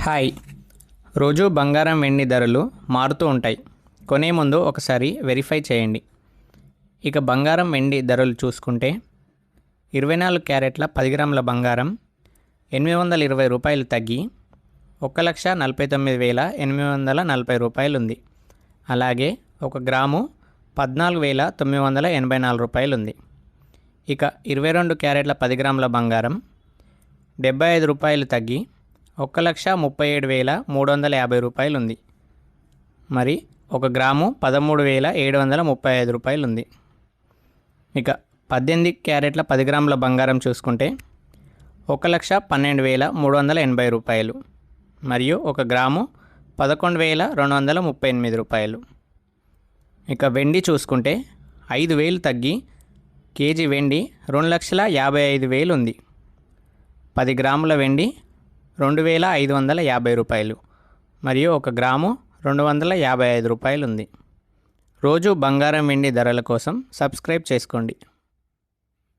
Hi. రోజు బంగారం వెండి ధరలు మారుతూ ఉంటాయి. కొనే ముందు ఒకసారి వెరిఫై చేయండి. ఇక బంగారం వెండి ధరలు చూసుకుంటే 24 క్యారెట్ల 10 గ్రాముల బంగారం 820 రూపాయలు తగ్గి 1,49,840 రూపాయలు ఉంది. అలాగే 1 గ్రాము 14,984 రూపాయలు ఉంది. ఇక 22 క్యారెట్ల 10 గ్రాముల బంగారం 75 రూపాయలు తగ్గి 1,37,350 రూపాయలు ఉంది. మరి 1 గ్రాము 13,735 రూపాయలు ఉంది. ఇక 18 క్యారెట్ల 10 గ్రాముల బంగారం చూసుకుంటే 1,12,380 రూపాయలు మరియు 1 గ్రాము 11,238 రూపాయలు. ఇక వెండి చూసుకుంటే 5,000 తగ్గి కేజీ వెండి 2,55,000 ఉంది. 10 గ్రాముల వెండి 2,550 రూపాయలు మరియు 1 గ్రాము 255 రూపాయలు ఉంది. రోజు బంగారం వెండి ధరల కోసం సబ్స్క్రైబ్ చేసుకోండి.